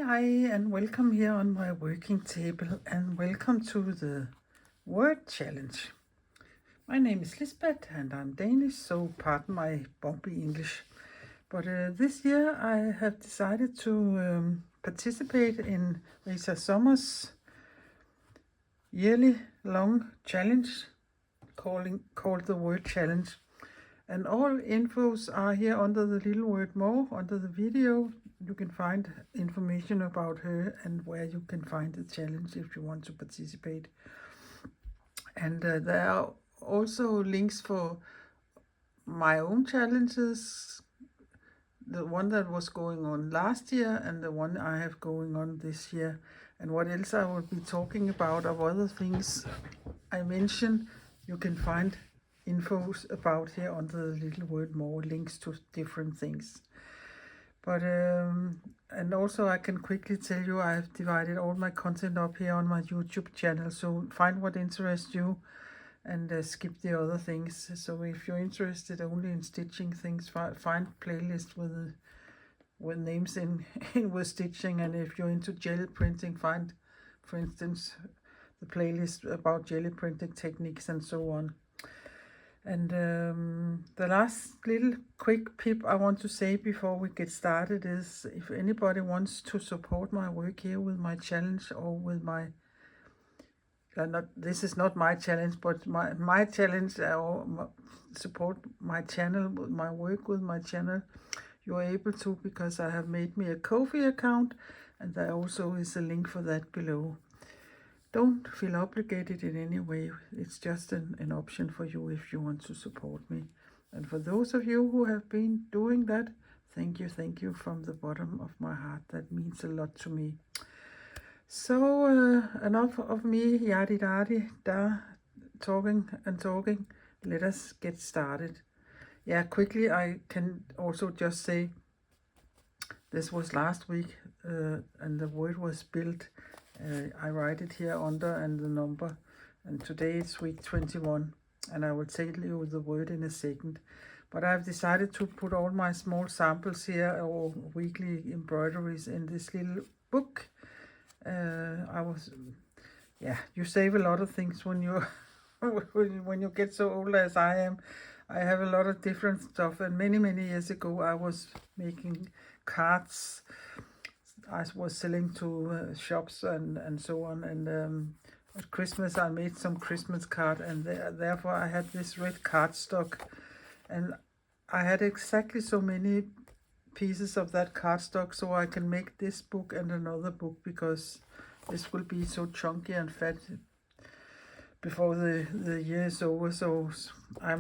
Hi, and welcome here on my working table, and welcome to the word challenge. My name is Lisbeth, and I'm Danish, so pardon my bumpy English. But this year I have decided to participate in Rita Sommer's yearly long challenge called the word challenge. And all infos are here under the little word more, under the video. You can find information about her and where you can find the challenge if you want to participate. And there are also links for my own challenges, the one that was going on last year and the one I have going on this year. And what else I will be talking about of other things I mentioned, you can find infos about here under the little word more, links to different things. But and also I can quickly tell you I have divided all my content up here on my YouTube channel, so find what interests you and skip the other things. So if you're interested only in stitching things, find playlist with names in with stitching, and if you're into jelly printing, find, for instance, the playlist about jelly printing techniques and so on. And the last little quick pip I want to say before we get started is, if anybody wants to support my work here with my challenge or with my this is not my challenge, but my challenge, or support my channel with my work with my channel, you are able to, because I have made me a Ko-fi account, and there also is a link for that below. Don't feel obligated in any way. It's just an option for you if you want to support me. And for those of you who have been doing that, thank you from the bottom of my heart. That means a lot to me. So enough of me yadi-dadi-da, talking and talking. Let us get started. Yeah, quickly I can also just say this was last week, and the word was built. I write it here under and the number, and today it's week 21, and I will tell you the word in a second. But I've decided to put all my small samples here, or weekly embroideries, in this little book. You save a lot of things when you when you get so old as I am. I have a lot of different stuff, and many years ago I was making cards. I was selling to shops and so on, and at Christmas I made some Christmas card, and therefore I had this red cardstock, and I had exactly so many pieces of that cardstock so I can make this book and another book, because this will be so chunky and fat before the year is over. So I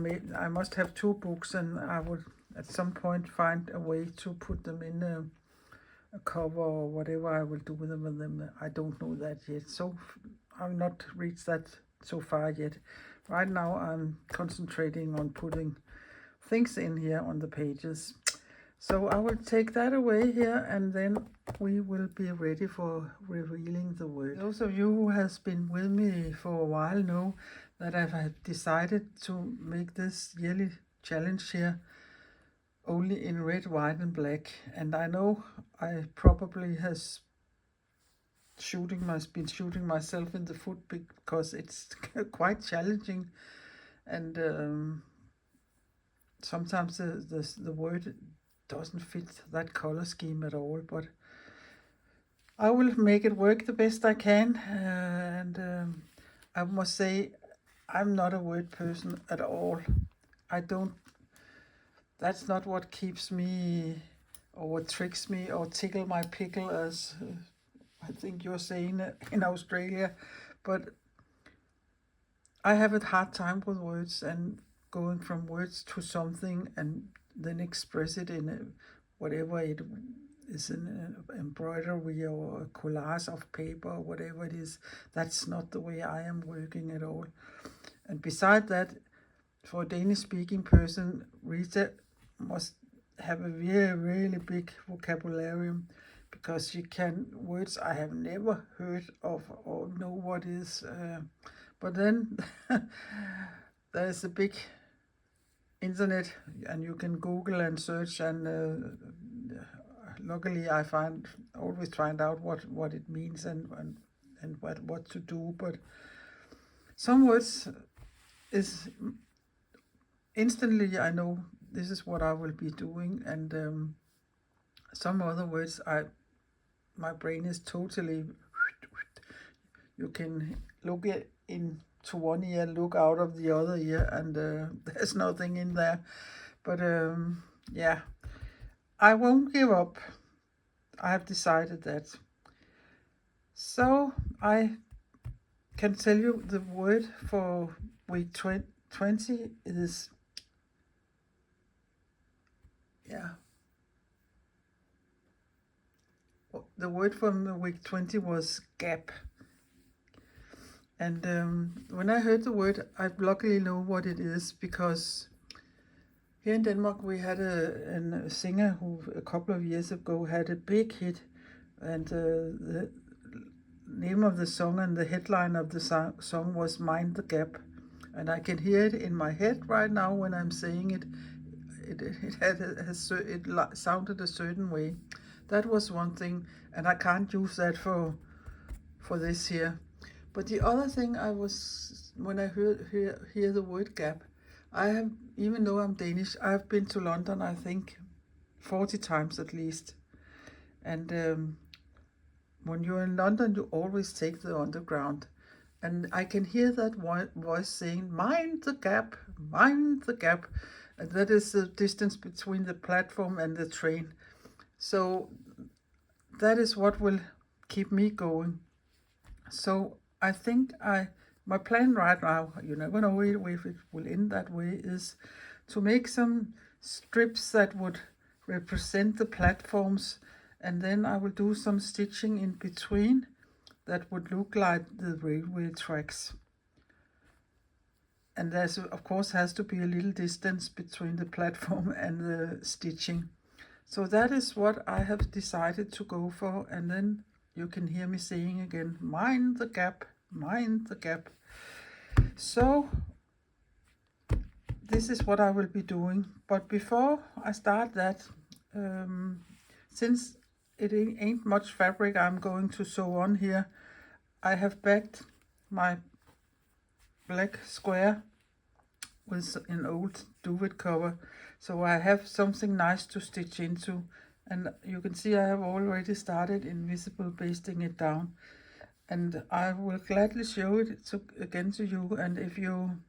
must have two books, and I would at some point find a way to put them in a cover or whatever I will do with them. I don't know that yet, so I've not reached that so far yet. Right now I'm concentrating on putting things in here on the pages. So I will take that away here, and then we will be ready for revealing the word. Those of you who has been with me for a while know that I've decided to make this yearly challenge here only in red, white and black. And I know I probably has been shooting myself in the foot, because it's quite challenging, and sometimes the word doesn't fit that color scheme at all, but I will make it work the best I can. And I must say, I'm not a word person at all. That's not what keeps me, or what tricks me, or tickle my pickle, as I think you're saying in Australia. But I have a hard time with words, and going from words to something and then express it in whatever it is, an embroidery or a collage of paper or whatever it is. That's not the way I am working at all. And beside that, for a Danish speaking person, Rita must have a really big vocabulary, because she can words I have never heard of or know what is. But then there's a big internet, and you can Google and search, and luckily I always find out what it means and what to do. But some words is instantly I know this is what I will be doing, and some other words my brain is totally. You can look into one ear, look out of the other ear, and there's nothing in there. But yeah, I won't give up. I have decided that. So I can tell you the word for week 20 is, yeah, the word from week 20 was gap. And when I heard the word, I luckily know what it is, because here in Denmark we had a singer who a couple of years ago had a big hit, and the name of the song and the headline of the song was Mind the Gap. And I can hear it in my head right now when I'm saying it. It sounded a certain way. That was one thing, and I can't use that for this here. But the other thing when I hear the word gap, I have, even though I'm Danish, I've been to London, I think 40 times at least. And when you're in London, you always take the underground. And I can hear that voice saying, mind the gap, mind the gap. And that is the distance between the platform and the train. So that is what will keep me going. So I think my plan right now, you never know if it will end that way, is to make some strips that would represent the platforms, and then I will do some stitching in between that would look like the railway tracks. And there's, of course, has to be a little distance between the platform and the stitching. So that is what I have decided to go for, and then you can hear me saying again, mind the gap, mind the gap. So this is what I will be doing. But before I start that, since it ain't much fabric I'm going to sew on here, I have backed my black square with an old duvet cover, so I have something nice to stitch into. And you can see I have already started invisible basting it down, and I will gladly show it again to you. And if you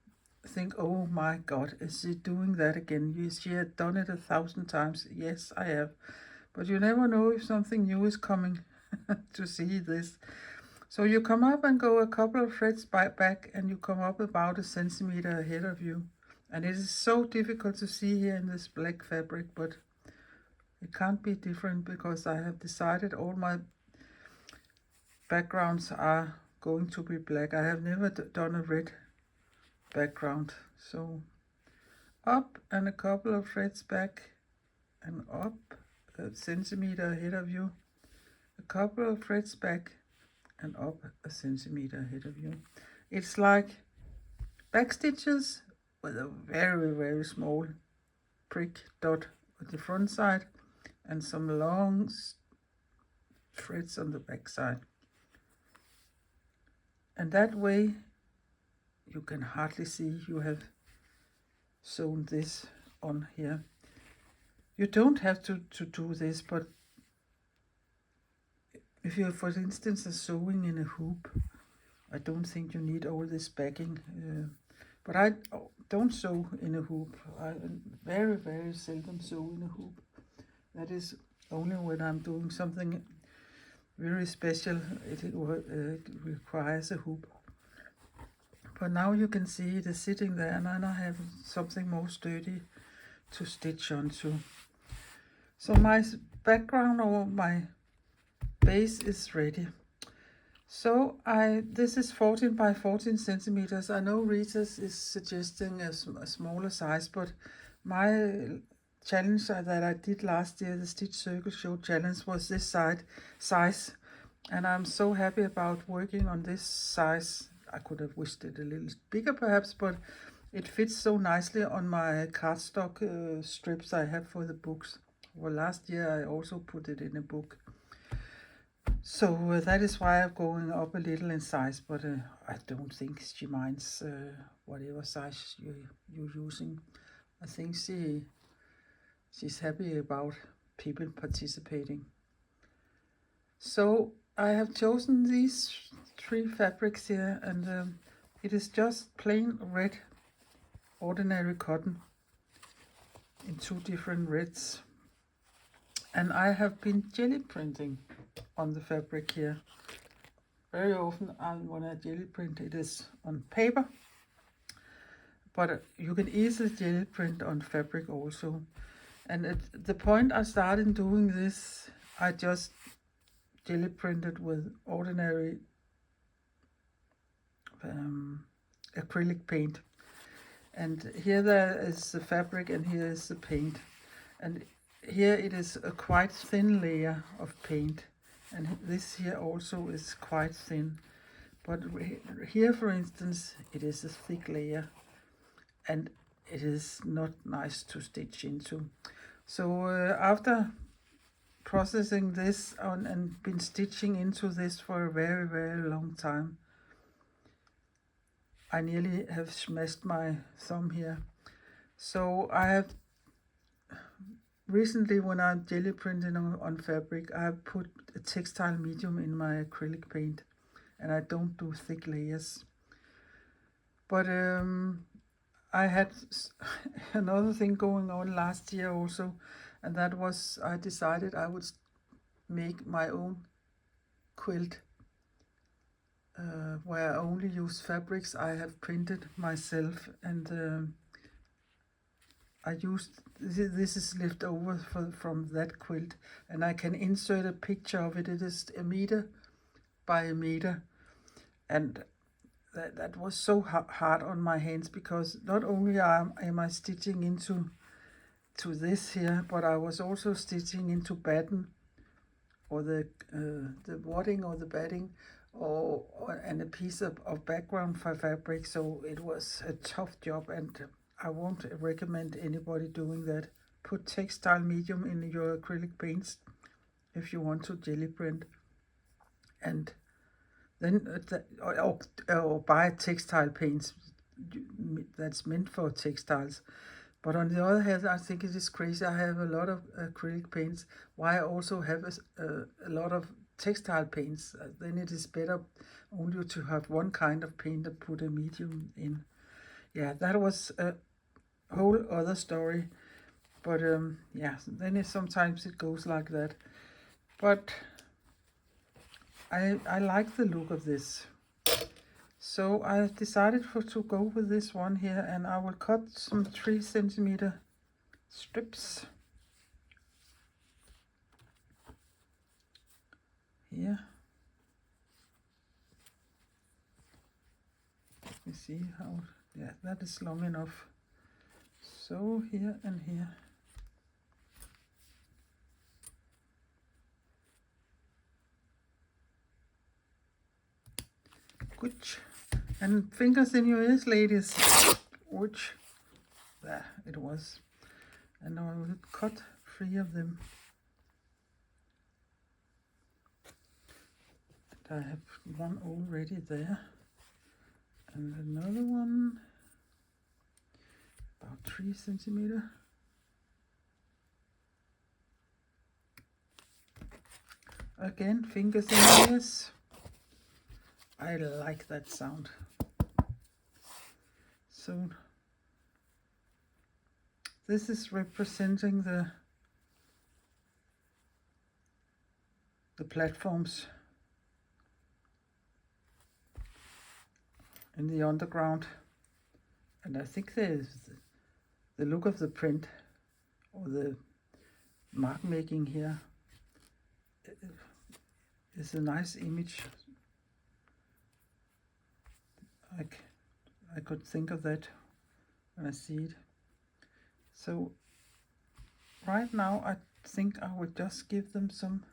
think, oh my god, is she doing that again? She had done it 1,000 times. Yes, I have, but you never know if something new is coming to see this. So you come up and go a couple of threads back, and you come up about 1 centimeter ahead of you. And it is so difficult to see here in this black fabric, but it can't be different because I have decided all my backgrounds are going to be black. I have never done a red background. So up and a couple of threads back, and up 1 centimeter ahead of you, a couple of threads back, and up 1 centimeter ahead of you. It's like back stitches with a very, very small prick dot on the front side and some long threads on the back side. And that way you can hardly see you have sewn this on here. You don't have to do this, but if you, for instance, are sewing in a hoop, I don't think you need all this backing. But I don't sew in a hoop. I very, very seldom sew in a hoop. That is only when I'm doing something very special. It requires a hoop. But now you can see it is sitting there, and then I have something more sturdy to stitch onto. So my background or my base is ready. So this is 14 by 14 centimeters. I know Rita's is suggesting a smaller size, but my challenge that I did last year, the Stitch Circle Show challenge, was this size. And I'm so happy about working on this size. I could have wished it a little bigger perhaps, but it fits so nicely on my cardstock strips I have for the books. Well, last year I also put it in a book. So that is why I'm going up a little in size, but I don't think she minds whatever size you're using. I think she's happy about people participating. So I have chosen these 3 fabrics here, and it is just plain red ordinary cotton in 2 different reds. And I have been jelly printing on the fabric here. Very often when I jelly print, it is on paper, but you can easily jelly print on fabric also. And at the point I started doing this, I just jelly printed with ordinary acrylic paint. And here there is the fabric and here is the paint. And here it is a quite thin layer of paint. And this here also is quite thin. But here, for instance, it is a thick layer. And it is not nice to stitch into. So after processing this on and been stitching into this for a very, very long time, I nearly have smashed my thumb here. So I have recently, when I'm jelly printing on fabric, I have put a textile medium in my acrylic paint, and I don't do thick layers. But I had another thing going on last year also, and that was I decided I would make my own quilt where I only use fabrics I have printed myself, and I used this is left over from that quilt, and I can insert a picture of it. It is 1 meter by 1 meter, and that was so hard on my hands, because not only am I stitching into this here, but I was also stitching into batten, or the wadding or the batting, and a piece of background for fabric. So it was a tough job, and I won't recommend anybody doing that. Put textile medium in your acrylic paints if you want to jelly print, and then or buy textile paints that's meant for textiles. But on the other hand, I think it is crazy. I have a lot of acrylic paints. Why I also have a lot of textile paints? Then it is better only to have one kind of paint and put a medium in. Yeah, that was a whole other story. But yeah, then sometimes it goes like that. But I like the look of this. So I decided to go with this one here, and I will cut some 3 centimeter strips here. Let me see how, yeah, that is long enough. So here and here. Good. And fingers in your ears, ladies. Which, there it was. And I will cut 3 of them. And I have one already there. And another one, about 3 centimeter. Again, fingers in your ears. I like that sound. So this is representing the platforms in the underground, and I think there's the look of the print or the mark making here is a nice image. I could think of that when I see it. So right now I think I would just give them some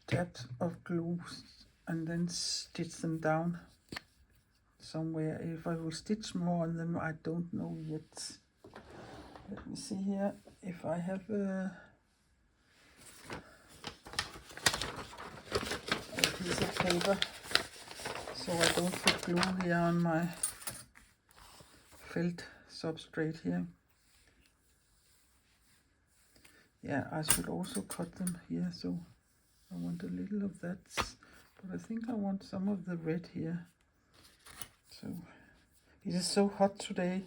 dabs of glue and then stitch them down somewhere. If I will stitch more on them, I don't know yet. Let me see here if I have a piece of paper so I don't put glue here on my felt substrate here. Yeah, I should also cut them here, so I want a little of that, but I think I want some of the red here. So it is so hot today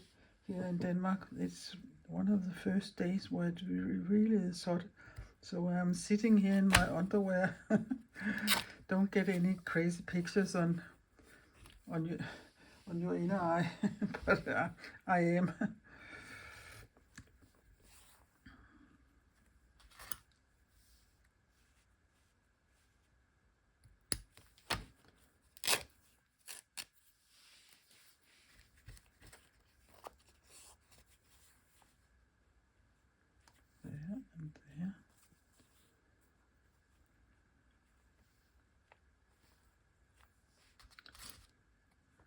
here in Denmark. It's one of the first days where it really is hot. So I'm sitting here in my underwear. Don't get any crazy pictures on your inner eye, but I am. There and there.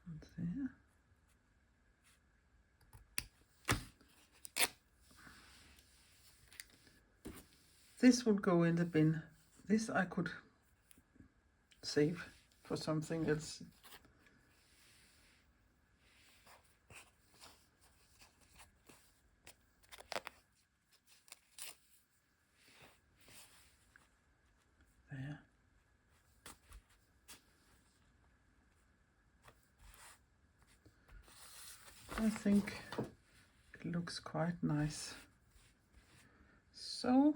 And there. This will go in the bin. This I could save for something else. There. I think it looks quite nice. So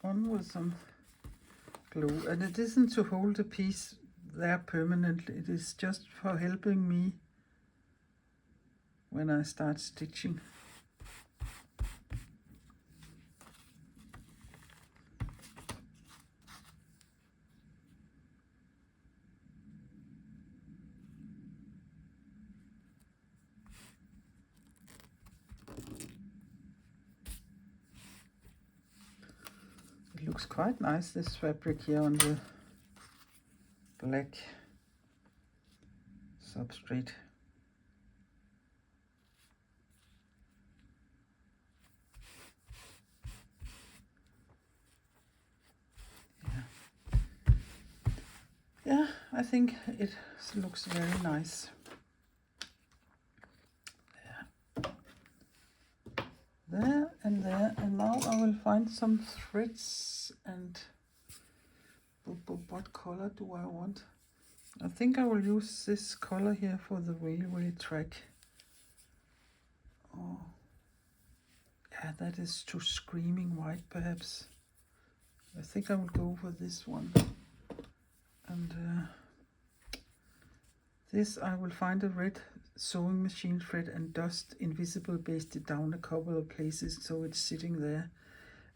on with some glue, and it isn't to hold the piece there permanently, it is just for helping me when I start stitching. It looks quite nice, this fabric here on the black substrate. Yeah, I think it looks very nice. There and there, and now I will find some threads. And what color do I want? I think I will use this color here for the railway track. Oh, yeah, that is too screaming white perhaps. I think I will go for this one. And this I will find a red sewing machine thread and dust invisible baste it down a couple of places so it's sitting there,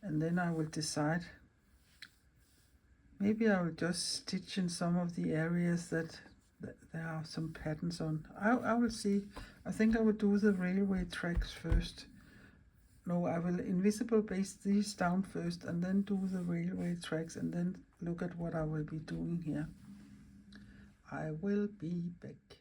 and then I will decide. Maybe I will just stitch in some of the areas that there are some patterns on. I will see. I think I will do the railway tracks first. No, I will invisible baste these down first and then do the railway tracks and then look at what I will be doing here. I will be back.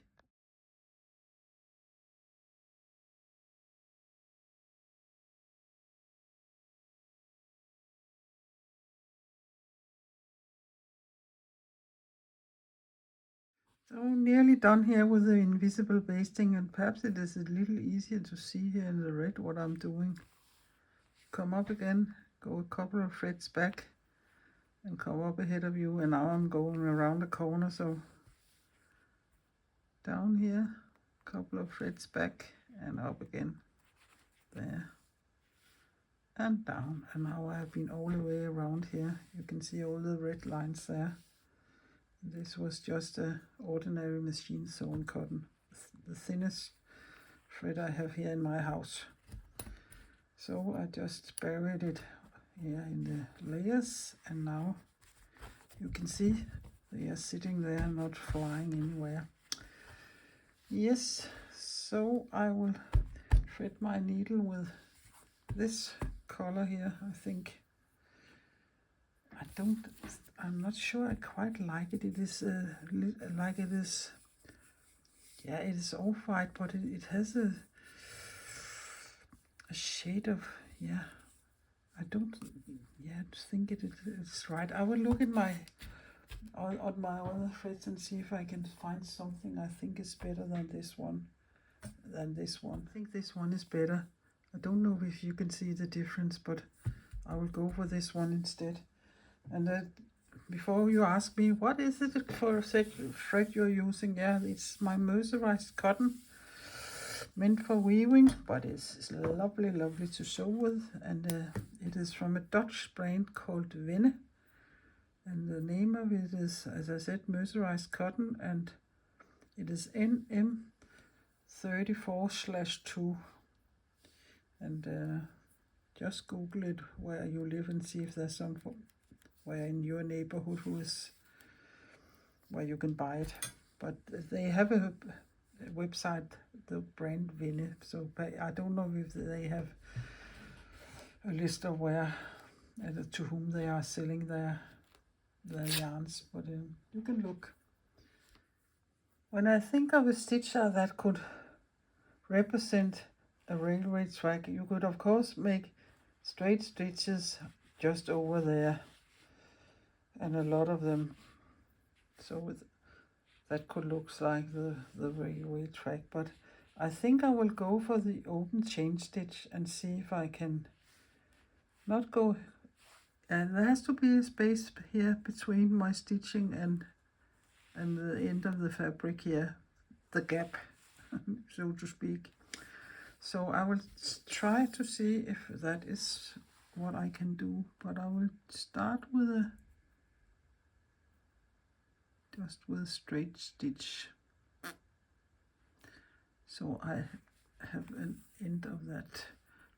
So nearly done here with the invisible basting, and perhaps it is a little easier to see here in the red what I'm doing. Come up again, go a couple of threads back and come up ahead of you, and now I'm going around the corner, so down here, couple of threads back and up again, there and down, and now I have been all the way around here. You can see all the red lines there. This was just a ordinary machine sewn cotton, the thinnest thread I have here in my house. So I just buried it here in the layers, and now you can see they are sitting there, not flying anywhere. Yes, so I will thread my needle with this color here. I think I'm not sure I quite like it. It is like it is yeah, it is off-white, but it has a shade of, yeah, I don't, yeah, think it's right. I will look at my on my other threads and see if I can find something I think is better than this one. I think this one is better. I don't know if you can see the difference, but I will go for this one instead. And before you ask me, what is it for thread you're using? Yeah, it's my mercerized cotton, meant for weaving, but it's lovely, lovely to sew with. And it is from a Dutch brand called Venne. And the name of it is, as I said, mercerized cotton, and it is NM34/2. And just Google it where you live and see if there's somewhere in your neighborhood where you can buy it. But they have a website, the brand Venne, so I don't know if they have a list of where to whom they are selling their yarns, but you can look. When I think of a stitcher that could represent a railway track, you could of course make straight stitches just over there, and a lot of them, so that could look like the railway track. But I think I will go for the open chain stitch and see if I can not go, and there has to be a space here between my stitching and the end of the fabric here, the gap, so to speak. So I will try to see if that is what I can do, but I will start with just with a straight stitch. So I have an end of that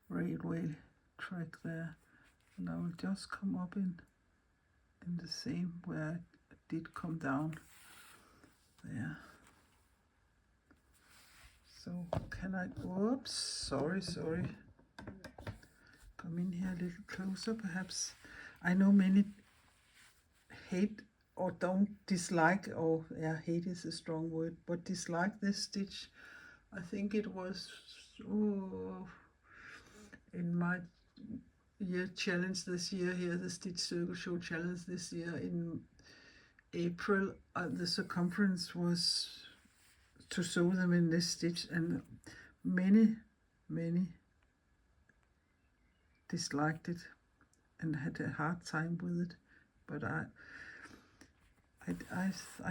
railway track there, and I will just come up in the same where I did come down there. So can I, whoops, sorry, come in here a little closer perhaps. I know many hate or don't dislike, or yeah, hate is a strong word, but dislike this stitch. I think it was in my year challenge this year here, the Stitch Circle Show challenge this year in April, the circumference was to sew them in this stitch, and many disliked it and had a hard time with it. But I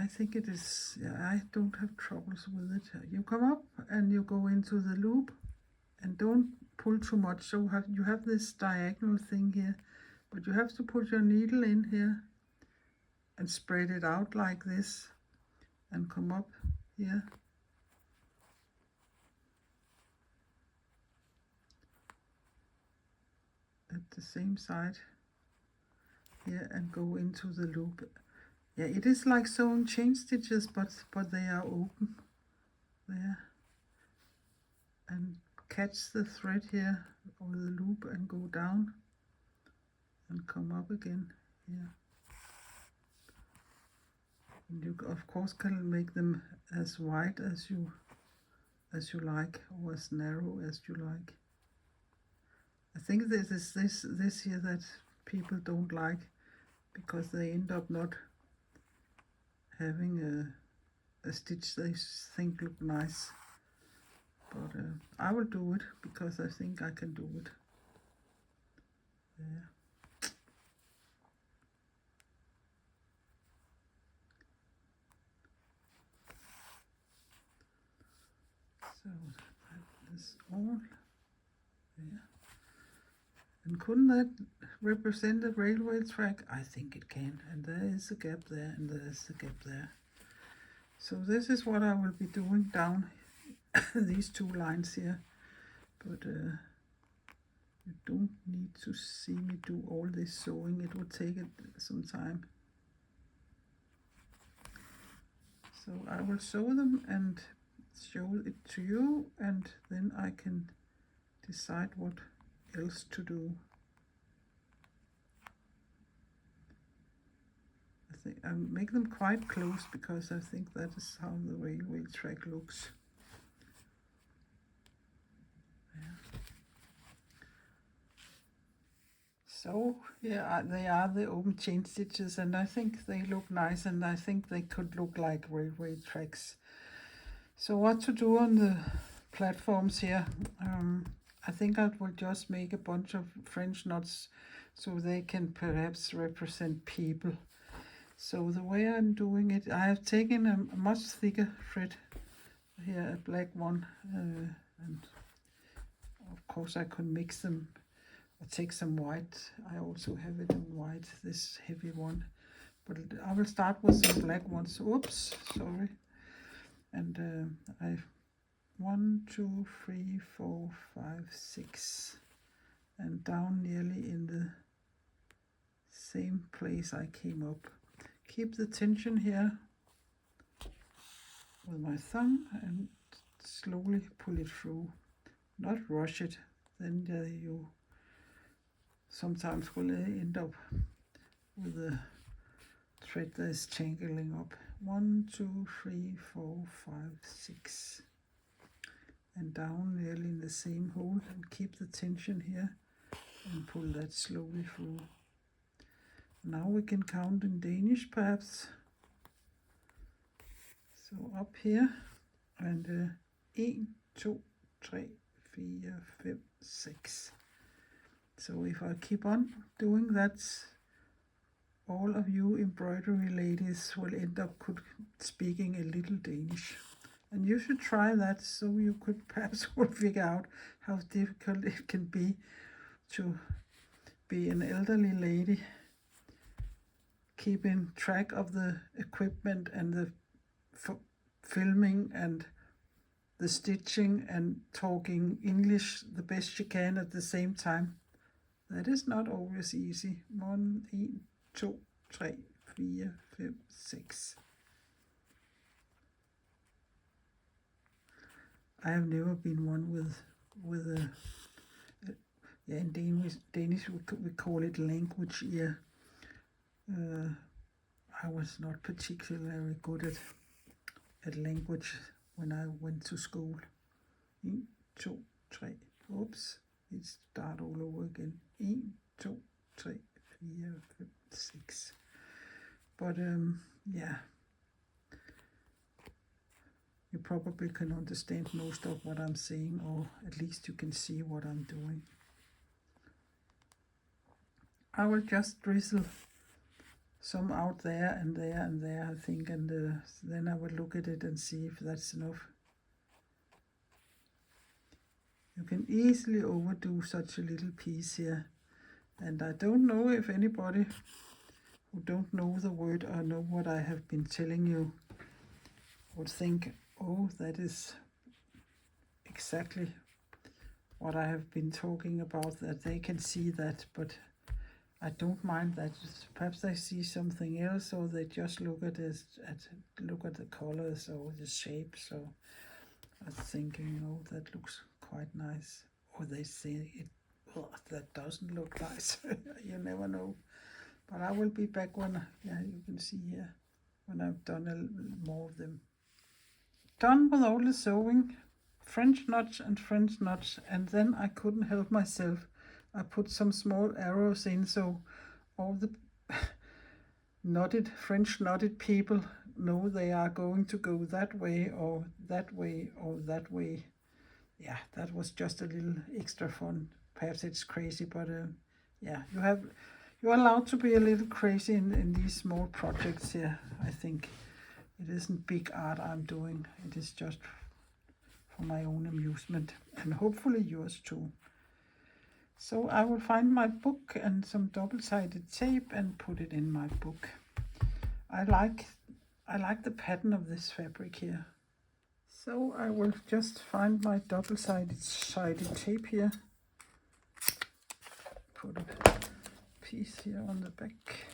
think it is, yeah, I don't have troubles with it. You come up and you go into the loop and don't pull too much. So you have this diagonal thing here, but you have to put your needle in here and spread it out like this and come up here. At the same side here and go into the loop. Yeah, it is like sewing chain stitches, but they are open there. And catch the thread here or the loop and go down and come up again here. And you of course can make them as wide as you like, or as narrow as you like. I think this is this here that people don't like, because they end up not having a stitch they think look nice. But I will do it because I think I can do it. There. So that is all there. And couldn't that represent a railway track? I think it can. And there is a gap there, and there is a gap there. So this is what I will be doing down these two lines here. But you don't need to see me do all this sewing. It will take some time. So I will sew them and show it to you, and then I can decide what else to do. I I make them quite close because I think that is how the railway track looks. Yeah. So yeah, they are the open chain stitches, and I think they look nice, and I think they could look like railway tracks. So what to do on the platforms here? I think I will just make a bunch of French knots so they can perhaps represent people. So the way I'm doing it, I have taken a much thicker thread here, a black one, and of course I could mix them or take some white. I also have it in white, this heavy one, but I will start with some black ones. Oops, sorry. And I 1, 2, 3, 4, 5, 6, and down nearly in the same place I came up. Keep the tension here with my thumb and slowly pull it through. Not rush it, then you sometimes will end up with a thread that is tangling up. 1, 2, 3, 4, 5, 6, and down nearly in the same hole, and keep the tension here and pull that slowly through. Now we can count in Danish perhaps. So up here, and 1, 2, 3, 4, 5, 6. So if I keep on doing that, all of you embroidery ladies will end up speaking a little Danish. And you should try that, so you could perhaps will figure out how difficult it can be to be an elderly lady, keeping track of the equipment and the filming and the stitching and talking English the best you can at the same time. That is not always easy. 1, 2, 3, 4, 5, 6. I have never been one with a yeah, in Danish we call it language ear. I was not particularly good at language when I went to school. 1, 2, 3. Oops, it start all over again. 1, 2, 3, 4, 5, 6. But yeah. You probably can understand most of what I'm saying, or at least you can see what I'm doing. I will just drizzle some out there and there and there, I think, and then I will look at it and see if that's enough. You can easily overdo such a little piece here, and I don't know if anybody who don't know the word or know what I have been telling you would think, oh, that is exactly what I have been talking about, that they can see that, but I don't mind that. Perhaps they see something else, or they just look at it, look at the colors or the shapes. So I was thinking, you know, that looks quite nice, or they say it, well, that doesn't look nice. You never know. But I will be back when, yeah, you can see here, when I've done more of them. Done with all the sewing, French knots and French knots, and then I couldn't help myself. I put some small arrows in, so all the French knotted people know they are going to go that way or that way or that way. Yeah, that was just a little extra fun. Perhaps it's crazy, but yeah, you're allowed to be a little crazy in these small projects here, I think. It isn't big art I'm doing. It is just for my own amusement, and hopefully yours too. So I will find my book and some double-sided tape and put it in my book. I like the pattern of this fabric here. So I will just find my double-sided tape here. Put a piece here on the back.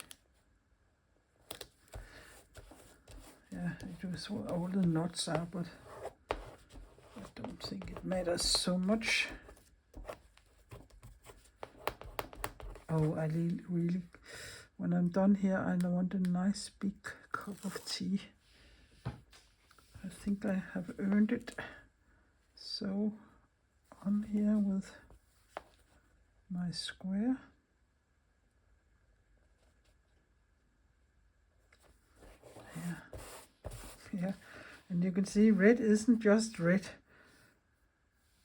Yeah, it was where all the knots are, but I don't think it matters so much. Oh, I really when I'm done here, I want a nice big cup of tea. I think I have earned it. So on here with my square. Yeah, and you can see red isn't just red.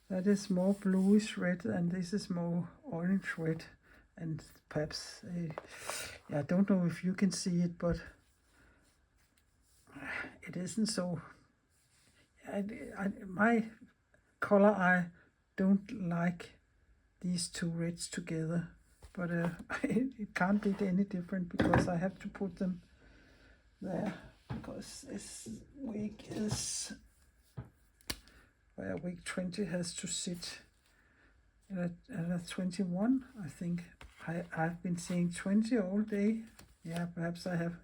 That is more bluish red, and this is more orange red, and perhaps yeah, I don't know if you can see it, but it isn't so. My color, I don't like these two reds together, but it can't be any different because I have to put them there, because this week is where week 20 has to sit at a 21. I think I've been saying 20 all day. Yeah, perhaps I have.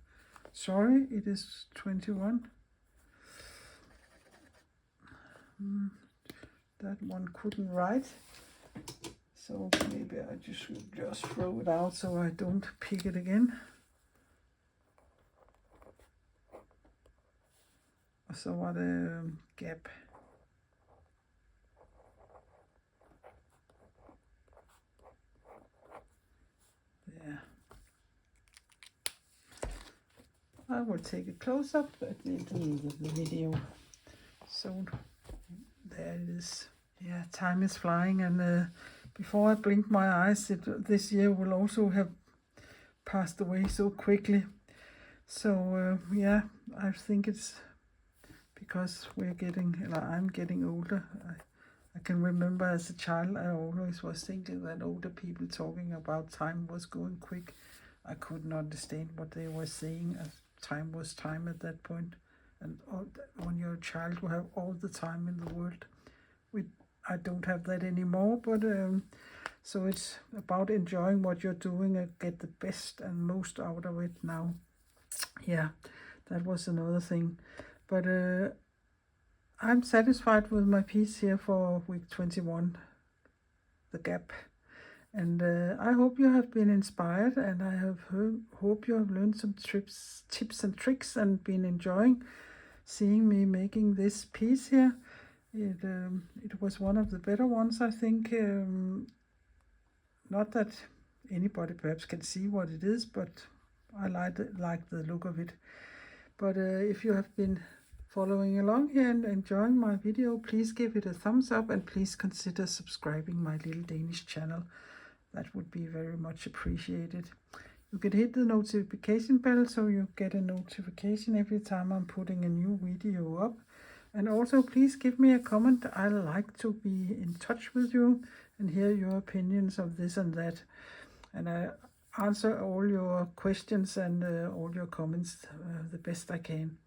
Sorry, it is 21. That one couldn't write, so maybe I should just throw it out so I don't pick it again. Så var det gap. Yeah. I will take a close-up at the end of the video. So there it is. Yeah, time is flying, and before I blink my eyes, this year will also have passed away so quickly. So yeah, I think it's because I'm getting older. I can remember as a child, I always was thinking that older people talking about time was going quick. I couldn't understand what they were saying, as time was time at that point. And when you're a child, you have all the time in the world. I don't have that anymore, but so it's about enjoying what you're doing and get the best and most out of it now. Yeah, that was another thing. But I'm satisfied with my piece here for week 21, the gap. And I hope you have been inspired, and I hope you have learned some tips and tricks and been enjoying seeing me making this piece here. It was one of the better ones, I think. Not that anybody perhaps can see what it is, but I like the look of it. But if you have been following along here and enjoying my video, please give it a thumbs up, and please consider subscribing my little Danish channel. That would be very much appreciated. You can hit the notification bell so you get a notification every time I'm putting a new video up. And also please give me a comment. I like to be in touch with you and hear your opinions of this and that. And I answer all your questions and all your comments the best I can.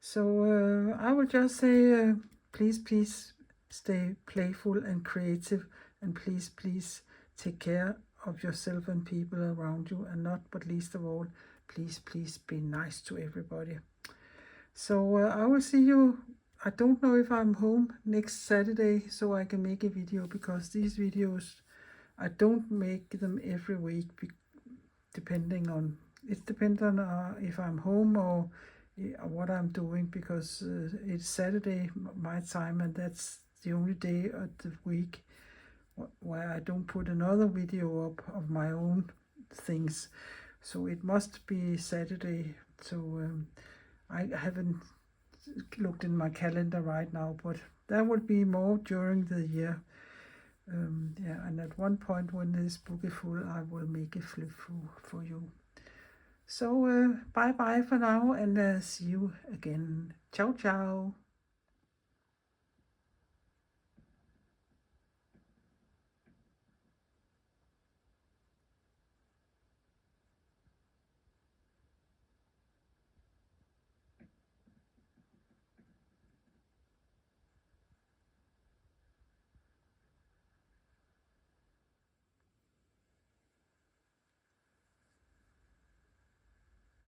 So I will just say, please stay playful and creative, and please take care of yourself and people around you, and not but least of all, please be nice to everybody. So I will see you. I don't know if I'm home next Saturday so I can make a video, because these videos, I don't make them every week, depending on if I'm home or what I'm doing, because it's Saturday my time, and that's the only day of the week where I don't put another video up of my own things. So it must be Saturday. So I haven't looked in my calendar right now, but that would be more during the year. Yeah, and at one point when this book is full, I will make a flip through for you. So bye bye for now, and see you again. Ciao ciao.